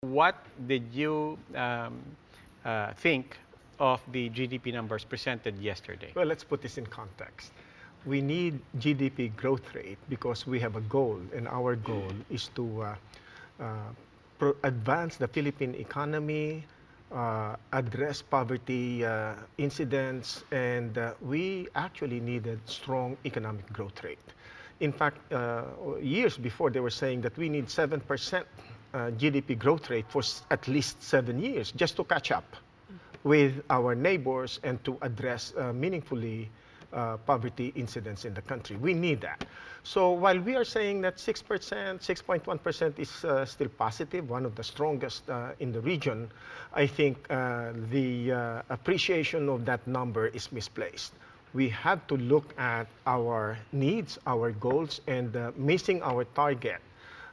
What did you think of the GDP numbers presented yesterday? Well, let's put this in context. We need GDP growth rate because we have a goal, and our goal is to advance the Philippine economy, address poverty incidents, and we actually needed strong economic growth rate. In fact, years before, they were saying that we need 7% GDP growth rate for at least 7 years just to catch up with our neighbors and to address meaningfully poverty incidents in the country. We need that. So while we are saying that 6%, 6.1% is still positive, one of the strongest in the region, I think the appreciation of that number is misplaced. We have to look at our needs, our goals, and missing our target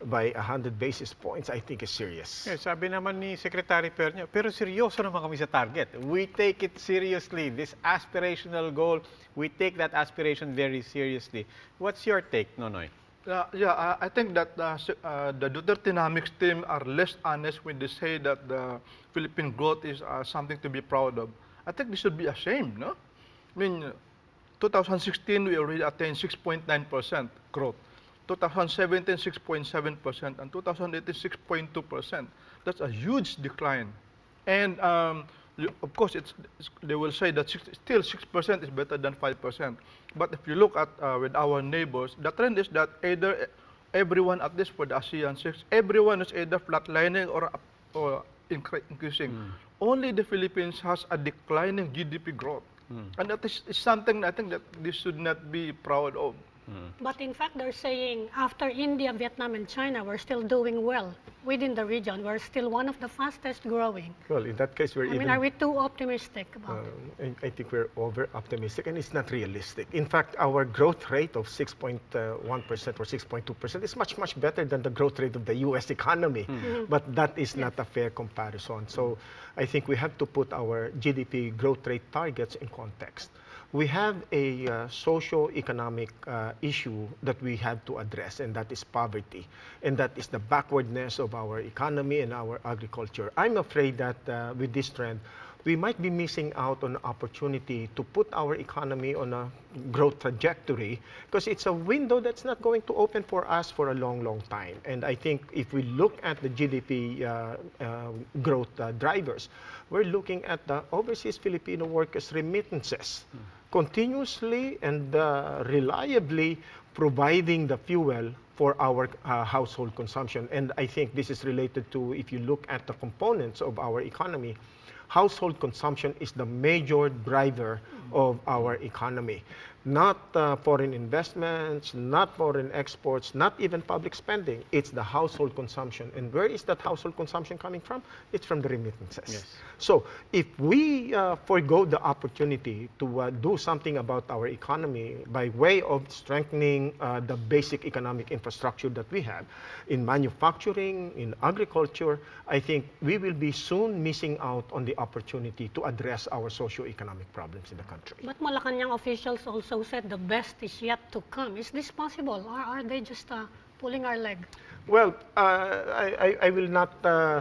by 100 basis points, I think is serious. Sabi naman ni Secretary Pernia, pero seryoso naman kami sa target. We take it seriously. This aspirational goal, we take that aspiration very seriously. What's your take, Nonoy? I think that the Dutertenomics team are less honest when they say that the Philippine growth is something to be proud of. I think they should be ashamed, no? I mean, 2016, we already attained 6.9% growth. 2017, 6.7%, and 2018, 6.2%. That's a huge decline. And of course, they will say that still 6% is better than 5%. But if you look at with our neighbors, the trend is that either everyone, at least for the ASEAN 6, everyone is either flatlining or increasing. Only the Philippines has a declining GDP growth. And that is something I think that this should not be proud of. But in fact, they're saying after India, Vietnam, and China, we're still doing well within the region. We're still one of the fastest growing. Well, in that case, we're are we too optimistic about it? I think we're over-optimistic, and it's not realistic. In fact, our growth rate of 6.1% or 6.2% is much, much better than the growth rate of the U.S. economy. But that is not a fair comparison. So I think we have to put our GDP growth rate targets in context. We have a socio-economic issue that we have to address, and that is poverty. And that is the backwardness of our economy and our agriculture. I'm afraid that with this trend, we might be missing out on an opportunity to put our economy on a growth trajectory, because it's a window that's not going to open for us for a long, long time. And I think if we look at the GDP growth drivers, we're looking at the overseas Filipino workers' remittances, continuously and reliably providing the fuel for our household consumption. And I think this is related to, if you look at the components of our economy, household consumption is the major driver of our economy. Not foreign investments, not foreign exports, not even public spending. It's the household consumption. And where is that household consumption coming from? It's from the remittances. Yes. So if we forego the opportunity to do something about our economy by way of strengthening the basic economic infrastructure that we have in manufacturing, in agriculture, I think we will be soon missing out on the opportunity to address our socio-economic problems in the country. But Malacanang officials also said the best is yet to come. Is this possible, or are they just pulling our leg? Well, I will not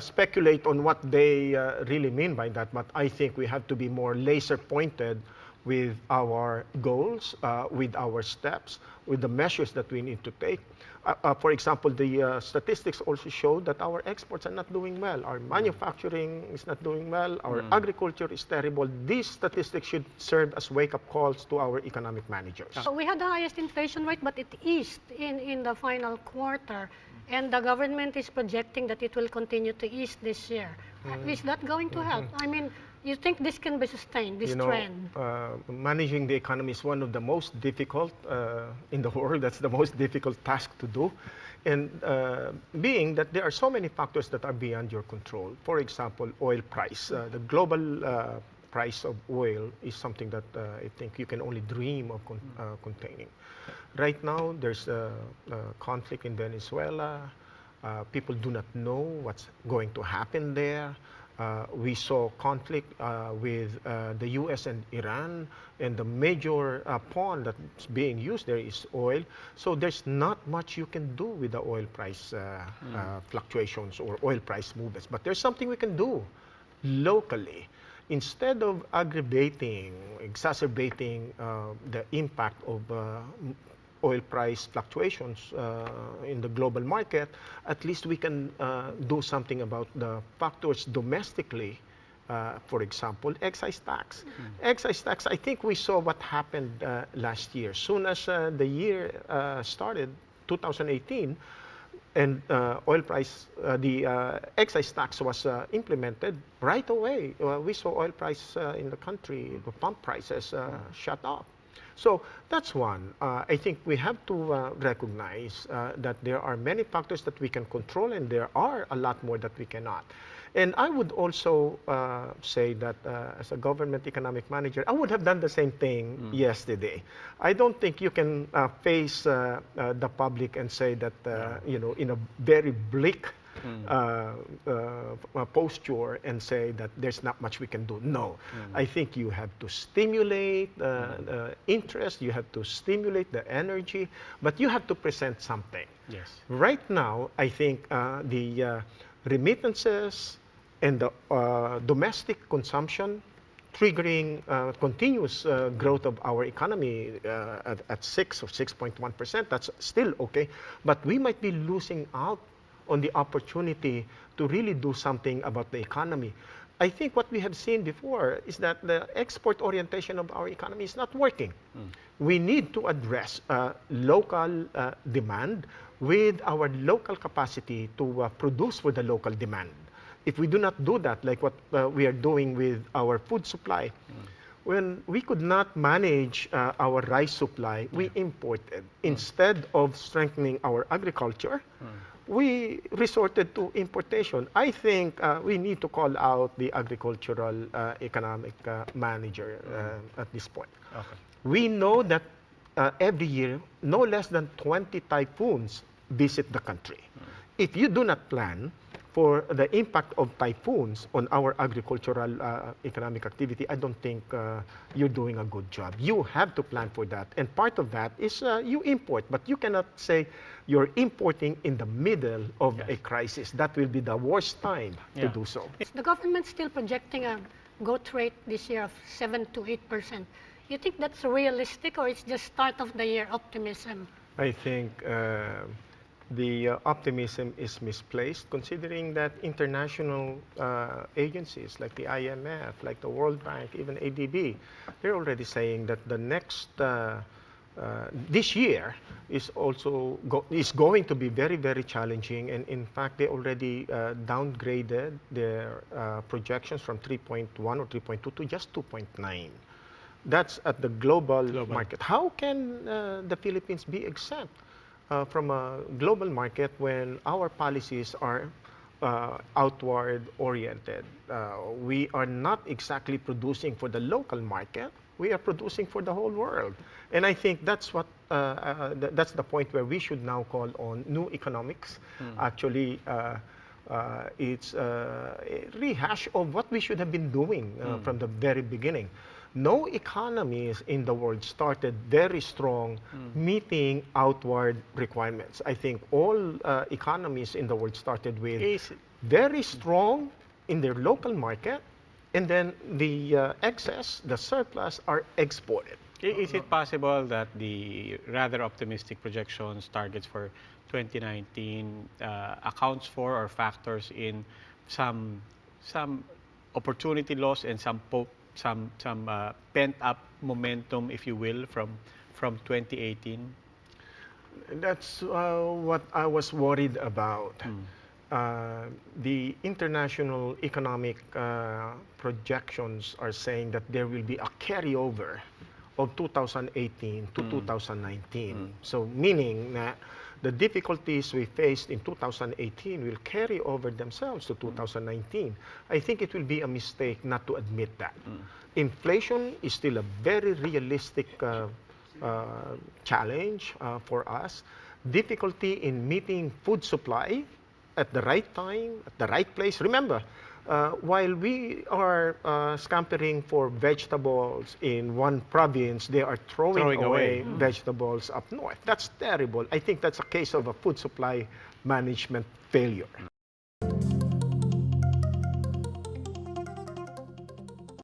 speculate on what they really mean by that, but I think we have to be more laser-pointed with our goals, with our steps, with the measures that we need to take. For example, the statistics also show that our exports are not doing well. Our manufacturing is not doing well. Our agriculture is terrible. These statistics should serve as wake-up calls to our economic managers. So we had the highest inflation rate, but it eased in the final quarter. And the government is projecting that it will continue to ease this year. Is that going to help? I mean, you think this can be sustained, this trend? Managing the economy is one of the most difficult in the world. That's the most difficult task to do. And being that there are so many factors that are beyond your control. For example, oil price. The global price of oil is something that I think you can only dream of containing. Right now, there's a conflict in Venezuela. People do not know what's going to happen there. We saw conflict with the US and Iran, and the major pawn that's being used there is oil. So there's not much you can do with the oil price fluctuations or oil price movements. But there's something we can do locally. Instead of exacerbating the impact of oil price fluctuations in the global market, at least we can do something about the factors domestically. For example, excise tax. Excise tax, I think we saw what happened last year. Soon as the year started, 2018, and the excise tax was implemented right away. We saw oil price in the country, the pump prices shut up. So that's one. I think we have to recognize that there are many factors that we can control, and there are a lot more that we cannot. And I would also say that as a government economic manager, I would have done the same thing yesterday. I don't think you can face the public and say that, in a very bleak posture and say that there's not much we can do. No, I think you have to stimulate interest, you have to stimulate the energy, but you have to present something. Yes. Right now, I think the remittances and the domestic consumption triggering continuous growth of our economy at 6 or 6.1%, that's still okay, but we might be losing out on the opportunity to really do something about the economy. I think what we have seen before is that the export orientation of our economy is not working. We need to address local demand with our local capacity to produce for the local demand. If we do not do that, like what we are doing with our food supply, when we could not manage our rice supply, we imported. Instead of strengthening our agriculture, we resorted to importation. I think we need to call out the agricultural economic manager at this point. Okay. We know that every year, no less than 20 typhoons visit the country. If you do not plan for the impact of typhoons on our agricultural economic activity, I don't think you're doing a good job. You have to plan for that. And part of that is you import, but you cannot say you're importing in the middle of a crisis. That will be the worst time to do so. Is the government still projecting a growth rate this year of 7 to 8%? You think that's realistic, or it's just start of the year optimism? I think the optimism is misplaced, considering that international agencies like the IMF, like the World Bank, even ADB, they're already saying that the next this year is also going to be very, very challenging. And in fact, they already downgraded their projections from 3.1 or 3.2 to just 2.9. That's at the global market. How can the Philippines be exempt from a global market when our policies are outward oriented? We are not exactly producing for the local market. We are producing for the whole world. And I think that's what that's the point where we should now call on new economics. Actually, it's a rehash of what we should have been doing from the very beginning. No economies in the world started very strong meeting outward requirements. I think all economies in the world started with very strong in their local market, and then the excess, the surplus, are exported. Is it possible that the rather optimistic projections, targets for 2019 accounts for or factors in some opportunity loss and some pent-up momentum, if you will, from 2018? That's what I was worried about. The international economic projections are saying that there will be a carryover of 2018 to 2019. So meaning that the difficulties we faced in 2018 will carry over themselves to 2019. I think it will be a mistake not to admit that. Inflation is still a very realistic challenge for us. Difficulty in meeting food supply at the right time, at the right place. Remember, while we are scampering for vegetables in one province, they are throwing away vegetables up north. That's terrible. I think that's a case of a food supply management failure.